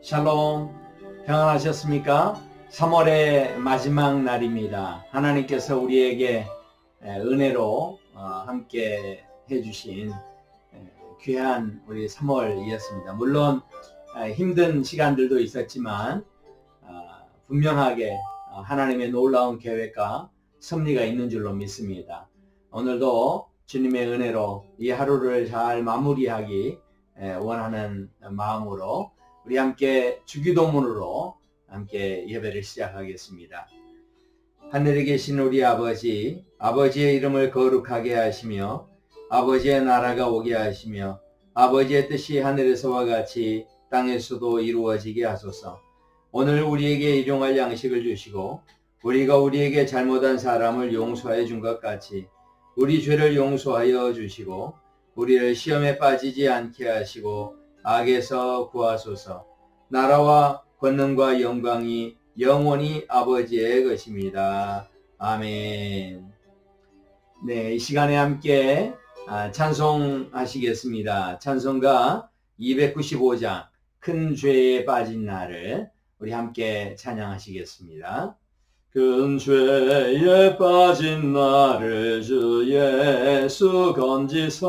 샬롬, 평안하셨습니까? 3월의 마지막 날입니다. 하나님께서 우리에게 은혜로 함께 해주신 귀한 우리 3월이었습니다. 물론 힘든 시간들도 있었지만 분명하게 하나님의 놀라운 계획과 섭리가 있는 줄로 믿습니다. 오늘도 주님의 은혜로 이 하루를 잘 마무리하기 원하는 마음으로 우리 함께 주기도문으로 함께 예배를 시작하겠습니다. 하늘에 계신 우리 아버지, 아버지의 이름을 거룩하게 하시며 아버지의 나라가 오게 하시며 아버지의 뜻이 하늘에서와 같이 땅에서도 이루어지게 하소서. 오늘 우리에게 일용할 양식을 주시고 우리가 우리에게 잘못한 사람을 용서해 준 것 같이 우리 죄를 용서하여 주시고 우리를 시험에 빠지지 않게 하시고 악에서 구하소서. 나라와 권능과 영광이 영원히 아버지의 것입니다. 아멘. 네, 이 시간에 함께 찬송하시겠습니다. 찬송가 295장 큰 죄에 빠진 나를 우리 함께 찬양하시겠습니다. 큰 죄에 빠진 나를 주 예수 건지사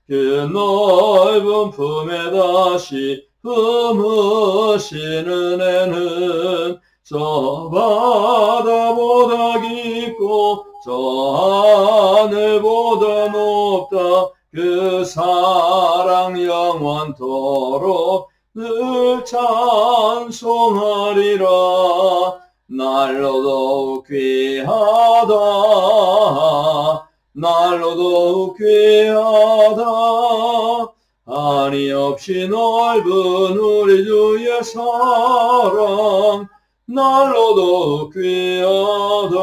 그 넓은 품에 다시 품으신 은혜는 저 바다보다 깊고 저 하늘보다 높다. 그 사랑 영원토록 늘 찬송하리라. 날로 더욱 귀하다. 날로 더욱 귀하다. 한이 없이 넓은 우리 주의 사랑 날로 더욱 귀하다.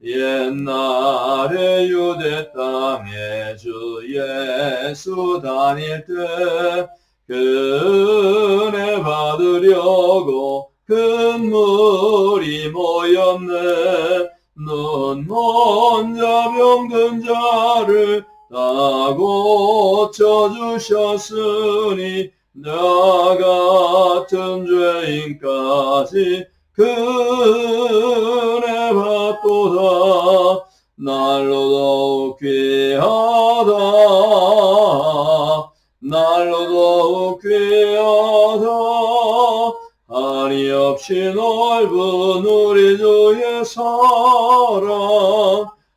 옛날에 유대 땅에 주 예수 다닐 때 그 은혜 받으려고 큰 물이 모였네. 눈 먼저 병든 자를 다 고쳐주셨으니 나 같은 죄인까지 그 은혜 받도다. 날로 더욱 귀하다. 날로 더욱 귀하다. 한이 없이 넓은 우리 주의 사랑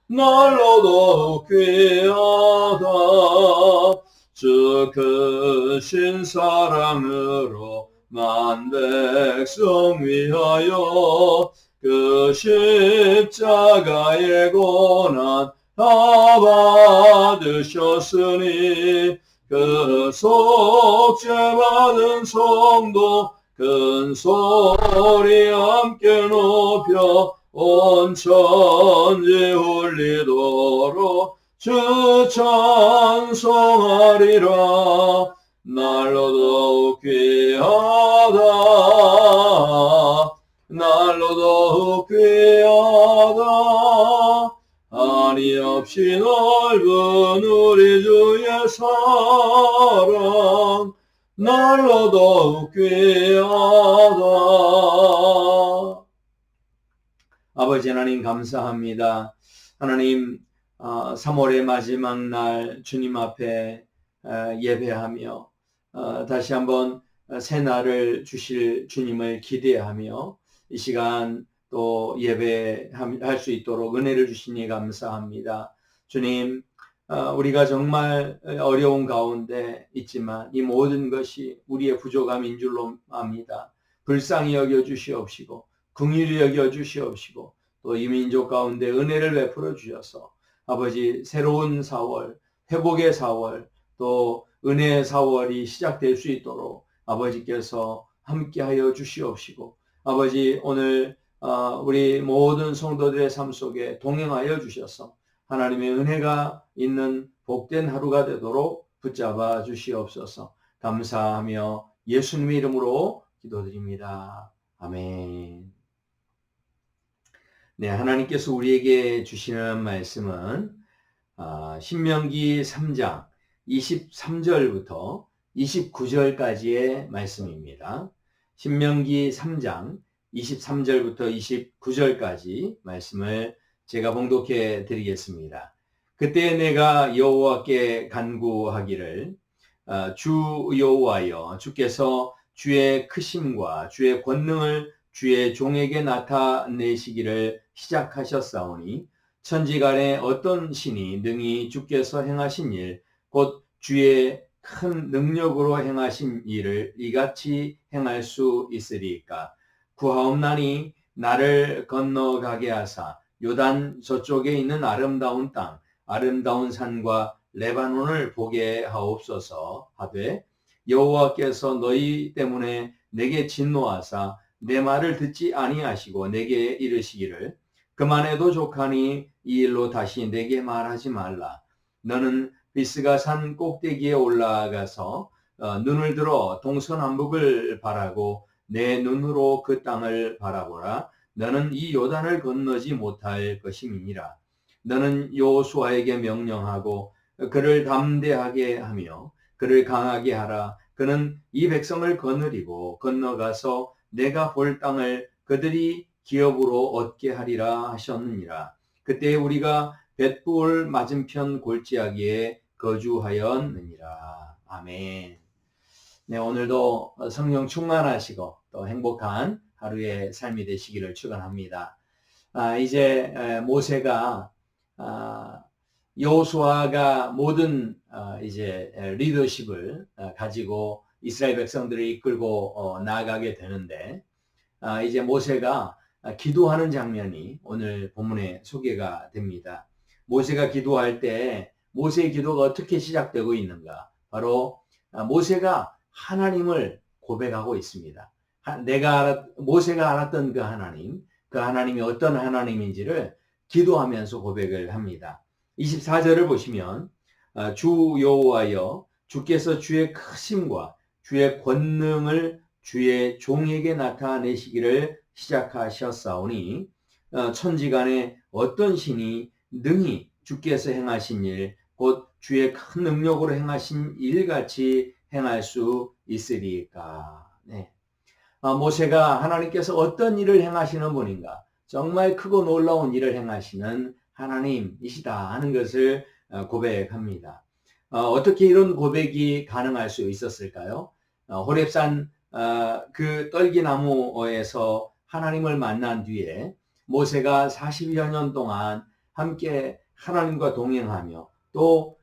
날로 더욱 귀하다. 주 크신 사랑으로 만 백성 위하여 그 십자가의 고난 다 받으셨으니 그 속죄 받은 성도 큰 소리 함께 높여 온 천지 울리도록 주 찬송하리라. 날로 더욱 귀하다. 날로 더욱 귀하다. 한이 없이 넓은 우리 주의 사랑 날로 더욱 귀하다. 아버지 하나님 감사합니다. 하나님 3월의 마지막 날 주님 앞에 예배하며 다시 한번 새 날을 주실 주님을 기대하며 이 시간 또 예배할 수 있도록 은혜를 주시니 감사합니다. 주님, 우리가 정말 어려운 가운데 있지만 이 모든 것이 우리의 부족함인 줄로 압니다. 불쌍히 여겨 주시옵시고 긍휼히 여겨 주시옵시고 또 이 민족 가운데 은혜를 베풀어 주셔서 아버지 새로운 4월, 회복의 4월, 또 은혜의 4월이 시작될 수 있도록 아버지께서 함께하여 주시옵시고 아버지 오늘 우리 모든 성도들의 삶 속에 동행하여 주셔서 하나님의 은혜가 있는 복된 하루가 되도록 붙잡아 주시옵소서. 감사하며 예수님의 이름으로 기도드립니다. 아멘. 네, 하나님께서 우리에게 주시는 말씀은 신명기 3장 23절부터 29절까지의 말씀입니다. 신명기 3장 23절부터 29절까지 말씀을 제가 봉독해 드리겠습니다. 그때 내가 여호와께 간구하기를 주 여호와여, 주께서 주의 크심과 주의 권능을 주의 종에게 나타내시기를 시작하셨사오니 천지간에 어떤 신이 능히 주께서 행하신 일, 곧 주의 큰 능력으로 행하신 일을 이같이 행할 수 있으리까? 구하옵나니 나를 건너가게 하사 요단 저쪽에 있는 아름다운 땅, 아름다운 산과 레바논을 보게 하옵소서. 하되 여호와께서 너희 때문에 내게 진노하사 내 말을 듣지 아니하시고 내게 이르시기를 그만해도 족하니 이 일로 다시 내게 말하지 말라. 너는 비스가 산 꼭대기에 올라가서 눈을 들어 동서남북을 바라고 내 눈으로 그 땅을 바라보라. 너는 이 요단을 건너지 못할 것임이니라. 너는 여호수아에게 명령하고 그를 담대하게 하며 그를 강하게 하라. 그는 이 백성을 거느리고 건너가서 내가 볼 땅을 그들이 기업으로 얻게 하리라 하셨느니라. 그때 우리가 벳부올 맞은편 골짜기에 거주하였느니라. 아멘. 네, 오늘도 성령 충만하시고 또 행복한 하루의 삶이 되시기를 축원합니다. 이제 모세가 여호수아가 모든 이제 리더십을 가지고 이스라엘 백성들을 이끌고 나아가게 되는데 이제 모세가 기도하는 장면이 오늘 본문에 소개가 됩니다. 모세가 기도할 때 모세의 기도가 어떻게 시작되고 있는가? 바로 모세가 하나님을 고백하고 있습니다. 모세가 알았던 그 하나님이 어떤 하나님인지를 기도하면서 고백을 합니다. 24절을 보시면 주 여호와여, 주께서 주의 크심과 주의 권능을 주의 종에게 나타내시기를 시작하셨사오니 천지간에 어떤 신이 능히 주께서 행하신 일, 곧 주의 큰 능력으로 행하신 일같이 행할 수 있으리까. 네. 모세가 하나님께서 어떤 일을 행하시는 분인가, 정말 크고 놀라운 일을 행하시는 하나님이시다 하는 것을 고백합니다. 어떻게 이런 고백이 가능할 수 있었을까요? 호렙산 그 떨기나무에서 하나님을 만난 뒤에 모세가 40여 년 동안 함께 하나님과 동행하며 또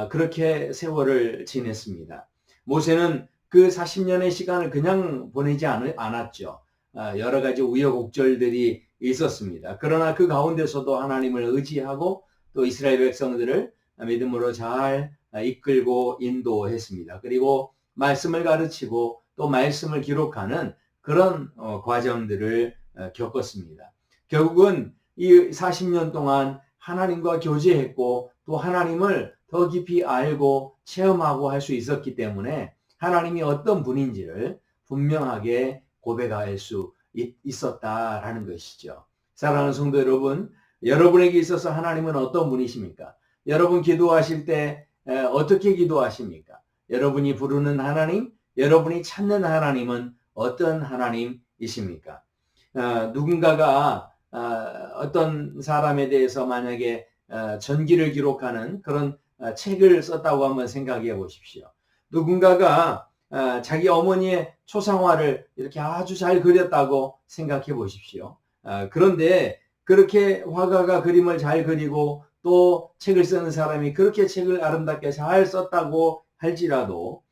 그렇게 세월을 지냈습니다. 모세는 그 40년의 시간을 그냥 보내지 않았죠. 여러 가지 우여곡절들이 있었습니다. 그러나 그 가운데서도 하나님을 의지하고 또 이스라엘 백성들을 믿음으로 잘 이끌고 인도했습니다. 그리고 말씀을 가르치고 또 말씀을 기록하는 그런 과정들을 겪었습니다. 결국은 이 40년 동안 하나님과 교제했고 또 하나님을 더 깊이 알고 체험하고 할 수 있었기 때문에 하나님이 어떤 분인지를 분명하게 고백할 수 있었다라는 것이죠. 사랑하는 성도 여러분, 여러분에게 있어서 하나님은 어떤 분이십니까? 여러분 기도하실 때 어떻게 기도하십니까? 여러분이 부르는 하나님, 여러분이 찾는 하나님은 어떤 하나님이십니까? 누군가가 어떤 사람에 대해서 만약에 전기를 기록하는 그런 책을 썼다고 한번 생각해 보십시오. 누군가가 자기 어머니의 초상화를 이렇게 아주 잘 그렸다고 생각해 보십시오. 그런데 그렇게 화가가 그림을 잘 그리고 또 책을 쓰는 사람이 그렇게 책을 아름답게 잘 썼다고 할지라도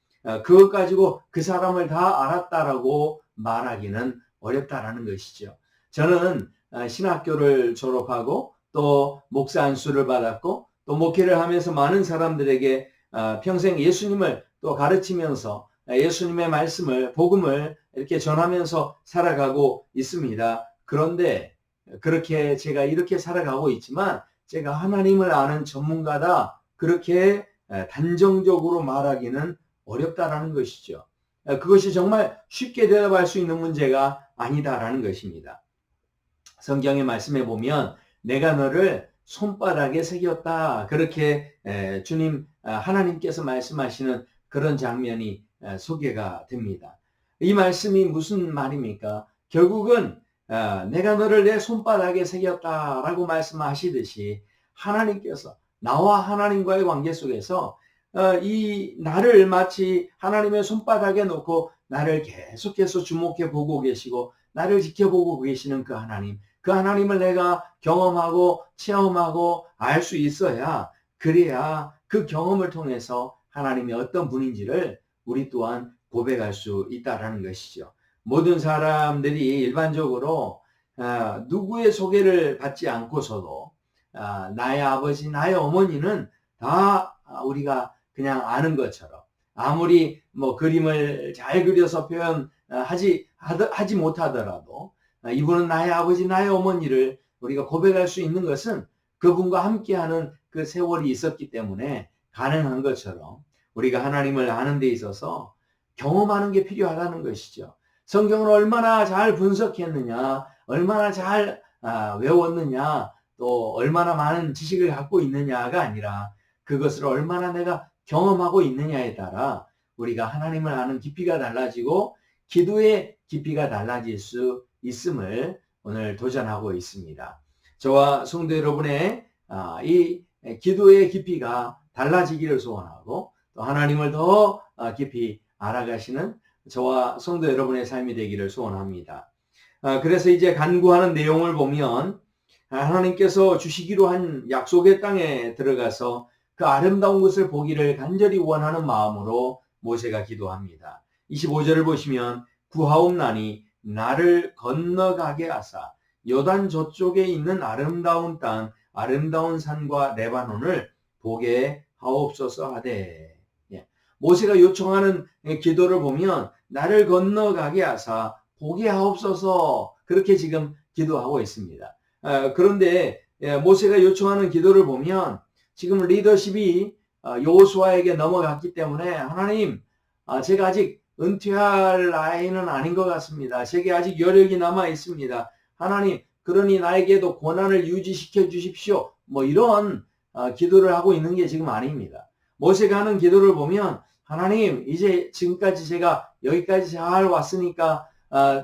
그것 가지고 그 사람을 다 알았다라고 말하기는 어렵다라는 것이죠. 저는 신학교를 졸업하고 또 목사 안수를 받았고 또 목회를 하면서 많은 사람들에게 평생 예수님을 또 가르치면서 예수님의 말씀을, 복음을 이렇게 전하면서 살아가고 있습니다. 그런데 그렇게 제가 이렇게 살아가고 있지만 제가 하나님을 아는 전문가다 그렇게 단정적으로 말하기는 어렵다라는 것이죠. 그것이 정말 쉽게 대답할 수 있는 문제가 아니다라는 것입니다. 성경의 말씀에 보면 내가 너를 손바닥에 새겼다 그렇게 주님 하나님께서 말씀하시는 그런 장면이 소개가 됩니다. 이 말씀이 무슨 말입니까? 결국은 내가 너를 내 손바닥에 새겼다라고 말씀하시듯이 하나님께서 나와 하나님과의 관계 속에서 이 나를 마치 하나님의 손바닥에 놓고 나를 계속해서 주목해 보고 계시고 나를 지켜보고 계시는 그 하나님을 내가 경험하고 체험하고 알 수 있어야, 그래야 그 경험을 통해서 하나님이 어떤 분인지를 우리 또한 고백할 수 있다라는 것이죠. 모든 사람들이 일반적으로 누구의 소개를 받지 않고서도 나의 아버지, 나의 어머니는 다 우리가 그냥 아는 것처럼, 아무리 뭐 그림을 잘 그려서 표현하지 못하더라도 이분은 나의 아버지, 나의 어머니를 우리가 고백할 수 있는 것은 그분과 함께하는 그 세월이 있었기 때문에 가능한 것처럼, 우리가 하나님을 아는 데 있어서 경험하는 게 필요하다는 것이죠. 성경을 얼마나 잘 분석했느냐, 얼마나 잘 외웠느냐, 또 얼마나 많은 지식을 갖고 있느냐가 아니라 그것을 얼마나 내가 경험하고 있느냐에 따라 우리가 하나님을 아는 깊이가 달라지고 기도의 깊이가 달라질 수 있음을 오늘 도전하고 있습니다. 저와 성도 여러분의 이 기도의 깊이가 달라지기를 소원하고, 또 하나님을 더 깊이 알아가시는 저와 성도 여러분의 삶이 되기를 소원합니다. 그래서 이제 간구하는 내용을 보면 하나님께서 주시기로 한 약속의 땅에 들어가서 그 아름다운 것을 보기를 간절히 원하는 마음으로 모세가 기도합니다. 25절을 보시면 구하옵나니 나를 건너가게 하사 요단 저쪽에 있는 아름다운 땅, 아름다운 산과 레바논을 보게 하옵소서 하되. 모세가 요청하는 기도를 보면 나를 건너가게 하사 보게 하옵소서, 그렇게 지금 기도하고 있습니다. 그런데 모세가 요청하는 기도를 보면 지금 리더십이 여호수아에게 넘어갔기 때문에, 하나님, 제가 아직 은퇴할 나이는 아닌 것 같습니다. 제게 아직 여력이 남아 있습니다. 하나님, 그러니 나에게도 권한을 유지시켜 주십시오. 뭐 이런 기도를 하고 있는 게 지금 아닙니다. 모세가 하는 기도를 보면, 하나님, 이제 지금까지 제가 여기까지 잘 왔으니까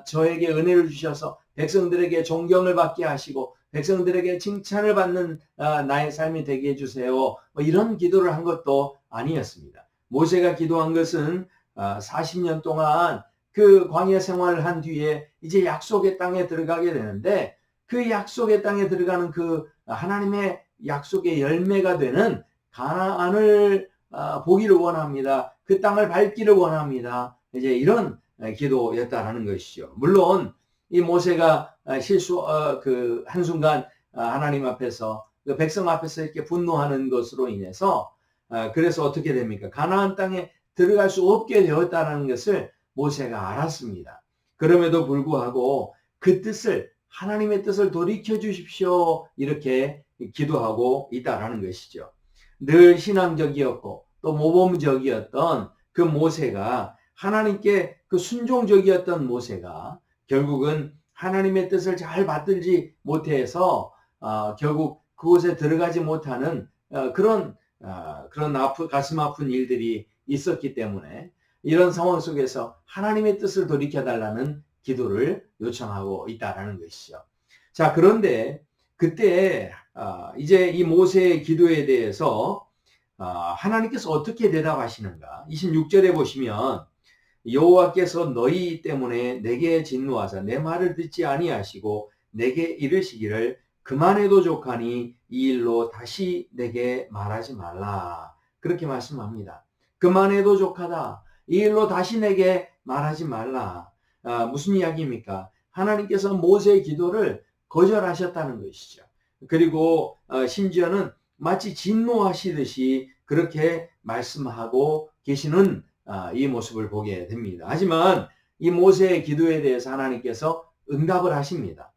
저에게 은혜를 주셔서 백성들에게 존경을 받게 하시고 백성들에게 칭찬을 받는 나의 삶이 되게 해주세요. 뭐 이런 기도를 한 것도 아니었습니다. 모세가 기도한 것은 40년 동안 그 광야 생활을 한 뒤에 이제 약속의 땅에 들어가게 되는데, 그 약속의 땅에 들어가는 그 하나님의 약속의 열매가 되는 가나안을 보기를 원합니다. 그 땅을 밟기를 원합니다. 이제 이런 기도였다라는 것이죠. 물론 이 모세가 그 한순간 하나님 앞에서, 그 백성 앞에서 이렇게 분노하는 것으로 인해서 그래서 어떻게 됩니까? 가나안 땅에 들어갈 수 없게 되었다는 것을 모세가 알았습니다. 그럼에도 불구하고 그 뜻을, 하나님의 뜻을 돌이켜 주십시오, 이렇게 기도하고 있다라는 것이죠. 늘 신앙적이었고 또 모범적이었던 그 모세가, 하나님께 그 순종적이었던 모세가 결국은 하나님의 뜻을 잘 받들지 못해서 결국 그곳에 들어가지 못하는 그런 가슴 아픈 일들이 있었기 때문에, 이런 상황 속에서 하나님의 뜻을 돌이켜달라는 기도를 요청하고 있다라는 것이죠. 자, 그런데 그때 이제 이 모세의 기도에 대해서 하나님께서 어떻게 대답하시는가? 26절에 보시면 여호와께서 너희 때문에 내게 진노하사 내 말을 듣지 아니하시고 내게 이르시기를 그만해도 족하니 이 일로 다시 내게 말하지 말라, 그렇게 말씀합니다. 그만해도 족하다, 이 일로 다시 내게 말하지 말라. 무슨 이야기입니까? 하나님께서 모세의 기도를 거절하셨다는 것이죠. 그리고 심지어는 마치 진노하시듯이 그렇게 말씀하고 계시는 이 모습을 보게 됩니다. 하지만 이 모세의 기도에 대해서 하나님께서 응답을 하십니다.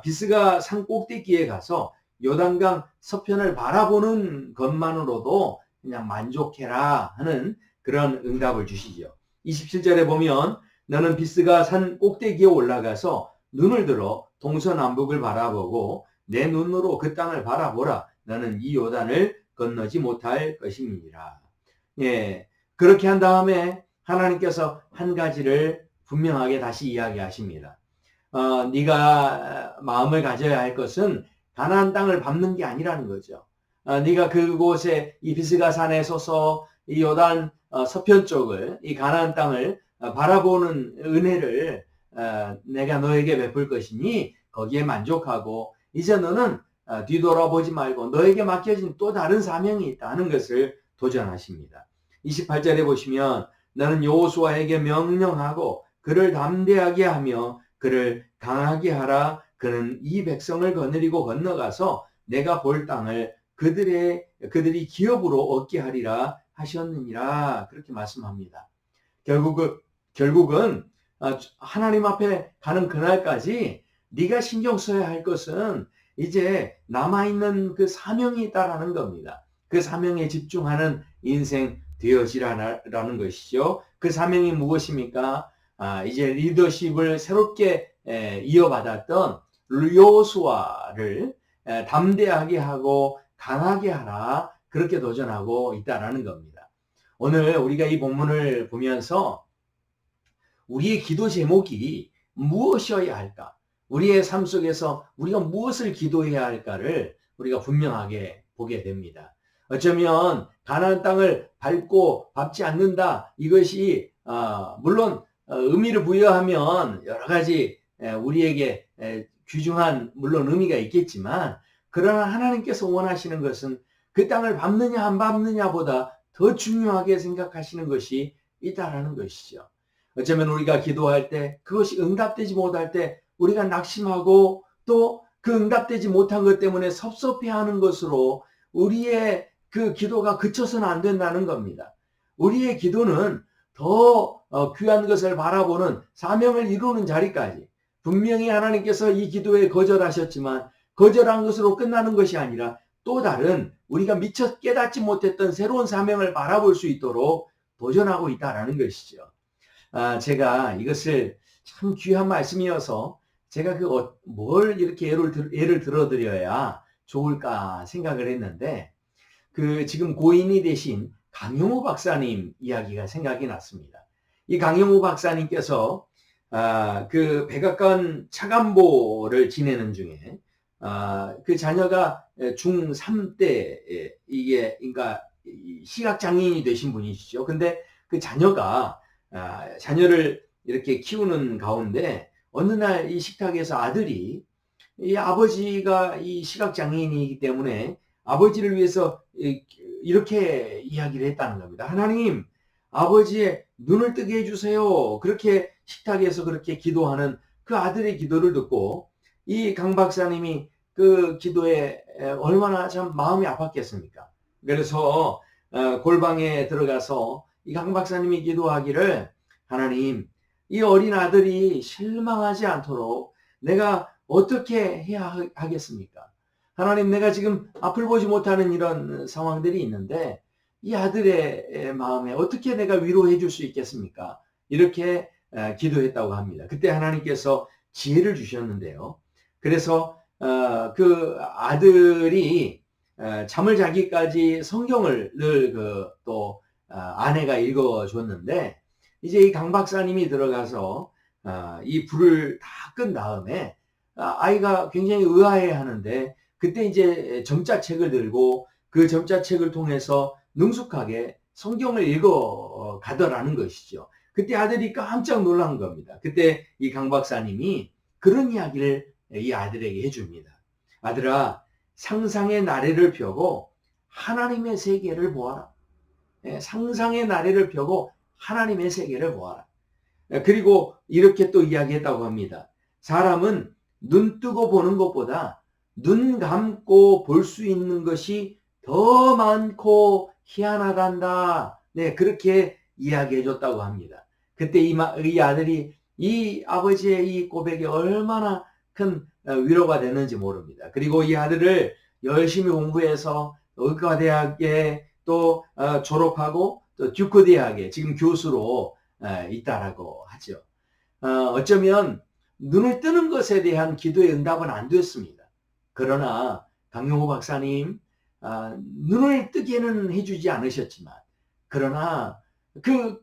비스가 산 꼭대기에 가서 요단강 서편을 바라보는 것만으로도 그냥 만족해라 하는 그런 응답을 주시죠. 27절에 보면 너는 비스가 산 꼭대기에 올라가서 눈을 들어 동서남북을 바라보고 내 눈으로 그 땅을 바라보라. 너는 이 요단을 건너지 못할 것임이니라. 예, 그렇게 한 다음에 하나님께서 한 가지를 분명하게 다시 이야기하십니다. 네가 마음을 가져야 할 것은 가나안 땅을 밟는 게 아니라는 거죠. 네가 그곳에 이 비스가 산에 서서 이 요단 서편 쪽을 이 가나안 땅을 바라보는 은혜를 내가 너에게 베풀 것이니 거기에 만족하고 이제 너는 뒤돌아보지 말고 너에게 맡겨진 또 다른 사명이 있다는 것을 도전하십니다. 28절에 보시면 나는 여호수아에게 명령하고 그를 담대하게 하며 그를 강하게 하라. 그는 이 백성을 거느리고 건너가서 내가 볼 땅을 그들이 기업으로 얻게 하리라 하셨느니라. 그렇게 말씀합니다. 결국은 하나님 앞에 가는 그날까지 네가 신경 써야 할 것은 이제 남아있는 그 사명이 있다라는 겁니다. 그 사명에 집중하는 인생 되어지라는 것이죠. 그 사명이 무엇입니까? 이제 리더십을 새롭게 이어받았던 여호수아를 담대하게 하고 강하게 하라. 그렇게 도전하고 있다라는 겁니다. 오늘 우리가 이 본문을 보면서 우리의 기도 제목이 무엇이어야 할까? 우리의 삶 속에서 우리가 무엇을 기도해야 할까를 우리가 분명하게 보게 됩니다. 어쩌면 가나안 땅을 밟지 않는다. 이것이 물론 의미를 부여하면 여러 가지 우리에게 귀중한 물론 의미가 있겠지만 그러나 하나님께서 원하시는 것은 그 땅을 밟느냐 안 밟느냐보다 더 중요하게 생각하시는 것이 있다라는 것이죠. 어쩌면 우리가 기도할 때 그것이 응답되지 못할 때 우리가 낙심하고 또 그 응답되지 못한 것 때문에 섭섭해하는 것으로 우리의 그 기도가 그쳐서는 안 된다는 겁니다. 우리의 기도는 더 귀한 것을 바라보는 사명을 이루는 자리까지 분명히 하나님께서 이 기도에 거절하셨지만 거절한 것으로 끝나는 것이 아니라 또 다른 우리가 미처 깨닫지 못했던 새로운 사명을 바라볼 수 있도록 도전하고 있다는 것이죠. 제가 이것을 참 귀한 말씀이어서 제가 뭘 이렇게 예를 들어드려야 좋을까 생각을 했는데 지금 고인이 되신 강용호 박사님 이야기가 생각이 났습니다. 이 강용호 박사님께서 그 백악관 차관보를 지내는 중에 그 자녀가 중3 때 이게 그러니까 시각장애인이 되신 분이시죠. 근데 그 자녀를 이렇게 키우는 가운데 어느 날 이 식탁에서 아들이 이 아버지가 이 시각장애인이기 때문에 아버지를 위해서 이렇게 이야기를 했다는 겁니다. 하나님, 아버지의 눈을 뜨게 해주세요. 그렇게 식탁에서 그렇게 기도하는 그 아들의 기도를 듣고 이 강 박사님이 그 기도에 얼마나 참 마음이 아팠겠습니까? 그래서 골방에 들어가서 이 강 박사님이 기도하기를 하나님, 이 어린 아들이 실망하지 않도록 내가 어떻게 해야 하겠습니까? 하나님, 내가 지금 앞을 보지 못하는 이런 상황들이 있는데 이 아들의 마음에 어떻게 내가 위로해 줄 수 있겠습니까? 이렇게 기도했다고 합니다. 그때 하나님께서 지혜를 주셨는데요. 그래서 그 아들이 잠을 자기까지 성경을 늘 또 아내가 읽어줬는데 이제 이 강 박사님이 들어가서 이 불을 다 끈 다음에 아이가 굉장히 의아해 하는데 그때 이제 점자책을 들고 그 점자책을 통해서 능숙하게 성경을 읽어 가더라는 것이죠. 그때 아들이 깜짝 놀란 겁니다. 그때 이 강 박사님이 그런 이야기를 이 아들에게 해줍니다. 아들아, 상상의 나래를 펴고 하나님의 세계를 보아라. 상상의 나래를 펴고 하나님의 세계를 보아라. 그리고 이렇게 또 이야기했다고 합니다. 사람은 눈 뜨고 보는 것보다 눈 감고 볼 수 있는 것이 더 많고 희한하단다. 네, 그렇게 이야기해 줬다고 합니다. 그때 이 아들이 이 아버지의 이 고백이 얼마나 큰 위로가 됐는지 모릅니다. 그리고 이 아들을 열심히 공부해서 의과대학에 또 졸업하고 또 듀크 대학에 지금 교수로 있다라고 하죠. 어쩌면 눈을 뜨는 것에 대한 기도의 응답은 안 됐습니다. 그러나 강용호 박사님 눈을 뜨게는 해주지 않으셨지만 그러나 그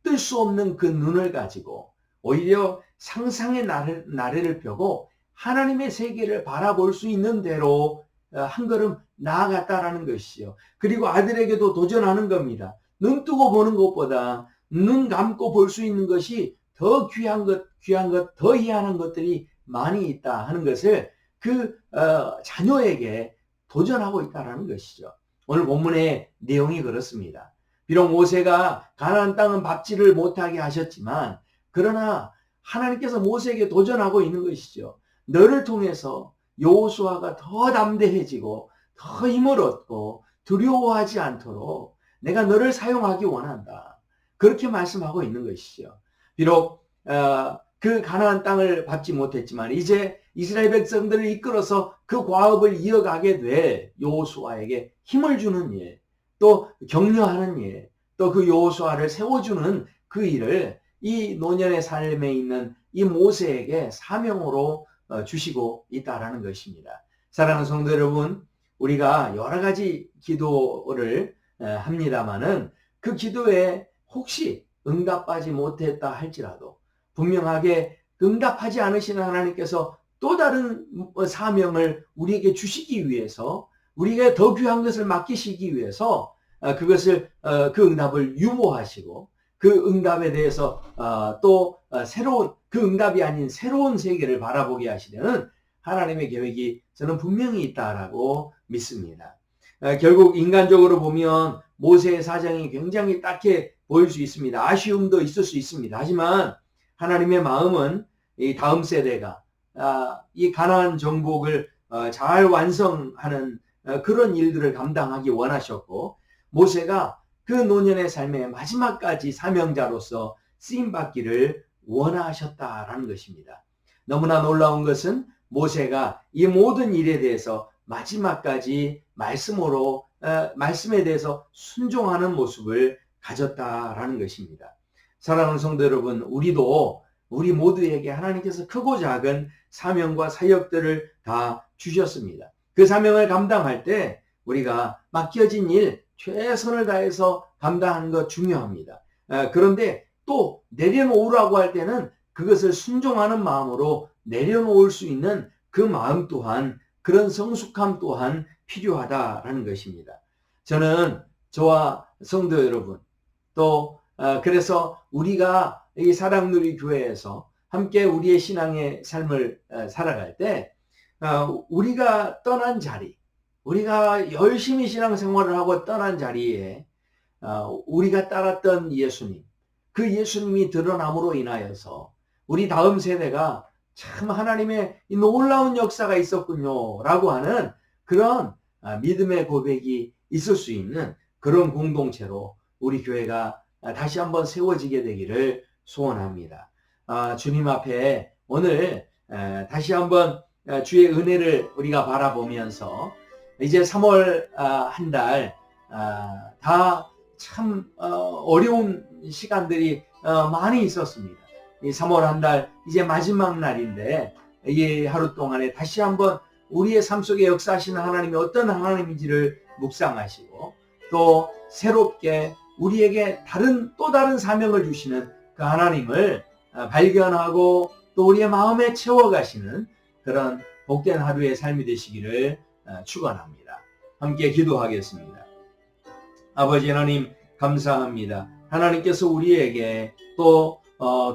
뜰 수 없는 그 눈을 가지고 오히려 상상의 나래를 펴고 하나님의 세계를 바라볼 수 있는 대로 한 걸음 나아갔다라는 것이요. 그리고 아들에게도 도전하는 겁니다. 눈 뜨고 보는 것보다 눈 감고 볼 수 있는 것이 더 귀한 것, 더 희한한 것들이 많이 있다 하는 것을 그 자녀에게 도전하고 있다라는 것이죠. 오늘 본문의 내용이 그렇습니다. 비록 모세가 가나안 땅은 밟지를 못하게 하셨지만 그러나 하나님께서 모세에게 도전하고 있는 것이죠. 너를 통해서 여호수아가 더 담대해지고 더 힘을 얻고 두려워하지 않도록 내가 너를 사용하기 원한다. 그렇게 말씀하고 있는 것이죠. 비록 그 가나안 땅을 밟지 못했지만 이제 이스라엘 백성들을 이끌어서 그 과업을 이어가게 될 여호수아에게 힘을 주는 일, 또 격려하는 일, 또 그 여호수아를 세워주는 그 일을 이 노년의 삶에 있는 이 모세에게 사명으로 주시고 있다라는 것입니다. 사랑하는 성도 여러분, 우리가 여러 가지 기도를 합니다마는 그 기도에 혹시 응답하지 못했다 할지라도 분명하게 응답하지 않으시는 하나님께서 또 다른 사명을 우리에게 주시기 위해서 우리에게 더 귀한 것을 맡기시기 위해서 그것을 그 응답을 유보하시고 그 응답에 대해서 또 새로운 그 응답이 아닌 새로운 세계를 바라보게 하시려는 하나님의 계획이 저는 분명히 있다라고 믿습니다. 결국 인간적으로 보면 모세의 사정이 굉장히 딱해 보일 수 있습니다. 아쉬움도 있을 수 있습니다. 하지만 하나님의 마음은 이 다음 세대가 이 가나안 정복을 잘 완성하는 그런 일들을 감당하기 원하셨고 모세가 그 노년의 삶의 마지막까지 사명자로서 쓰임받기를 원하셨다라는 것입니다. 너무나 놀라운 것은 모세가 이 모든 일에 대해서 마지막까지 말씀에 대해서 순종하는 모습을 가졌다라는 것입니다. 사랑하는 성도 여러분, 우리 모두에게 하나님께서 크고 작은 사명과 사역들을 다 주셨습니다. 그 사명을 감당할 때 우리가 맡겨진 일 최선을 다해서 감당하는 것 중요합니다. 그런데 또 내려놓으라고 할 때는 그것을 순종하는 마음으로 내려놓을 수 있는 그 마음 또한 그런 성숙함 또한 필요하다라는 것입니다. 저는 저와 성도 여러분 또 그래서 우리가 이 사랑누리 교회에서 함께 우리의 신앙의 삶을 살아갈 때 우리가 떠난 자리 우리가 열심히 신앙생활을 하고 떠난 자리에 우리가 따랐던 예수님 그 예수님이 드러남으로 인하여서 우리 다음 세대가 참 하나님의 이 놀라운 역사가 있었군요 라고 하는 그런 믿음의 고백이 있을 수 있는 그런 공동체로 우리 교회가 다시 한번 세워지게 되기를 소원합니다. 주님 앞에 오늘 다시 한번 주의 은혜를 우리가 바라보면서 이제 3월 한 달 다 참 어려운 시간들이 많이 있었습니다. 이 3월 한 달 이제 마지막 날인데 이 하루 동안에 다시 한번 우리의 삶 속에 역사하시는 하나님이 어떤 하나님인지를 묵상하시고 또 새롭게 우리에게 또 다른 사명을 주시는 그 하나님을 발견하고 또 우리의 마음에 채워가시는 그런 복된 하루의 삶이 되시기를 축원합니다. 함께 기도하겠습니다. 아버지 하나님 감사합니다. 하나님께서 우리에게 또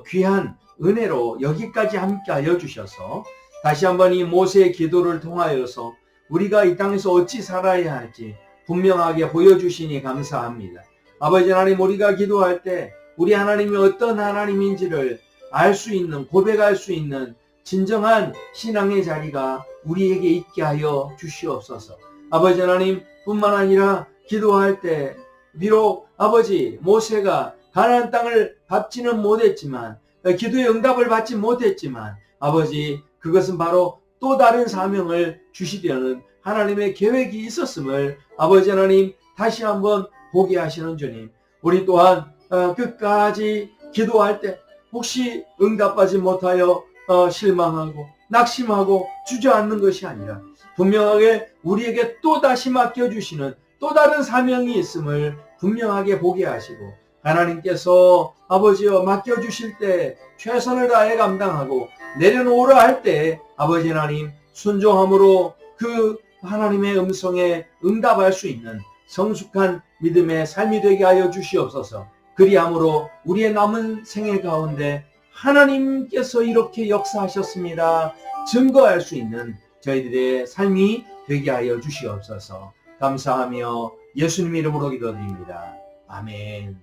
귀한 은혜로 여기까지 함께하여 주셔서 다시 한번 이 모세의 기도를 통하여서 우리가 이 땅에서 어찌 살아야 할지 분명하게 보여주시니 감사합니다. 아버지 하나님 우리가 기도할 때 우리 하나님이 어떤 하나님인지를 알 수 있는 고백할 수 있는 진정한 신앙의 자리가 우리에게 있게 하여 주시옵소서. 아버지 하나님 뿐만 아니라 기도할 때 비록 아버지 모세가 가나안 땅을 밟지는 못했지만 기도의 응답을 받지 못했지만 아버지 그것은 바로 또 다른 사명을 주시려는 하나님의 계획이 있었음을 아버지 하나님 다시 한번 보게 하시는 주님 우리 또한 끝까지 기도할 때 혹시 응답하지 못하여 실망하고 낙심하고 주저앉는 것이 아니라 분명하게 우리에게 또다시 맡겨주시는 또 다른 사명이 있음을 분명하게 보게 하시고 하나님께서 아버지여 맡겨주실 때 최선을 다해 감당하고 내려놓으라 할 때 아버지 하나님 순종함으로 그 하나님의 음성에 응답할 수 있는 성숙한 믿음의 삶이 되게 하여 주시옵소서. 그리함으로 우리의 남은 생애 가운데 하나님께서 이렇게 역사하셨습니다. 증거할 수 있는 저희들의 삶이 되게 하여 주시옵소서. 감사하며 예수님 이름으로 기도드립니다. 아멘.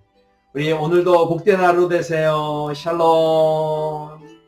우리 오늘도 복된 하루 되세요. 샬롬.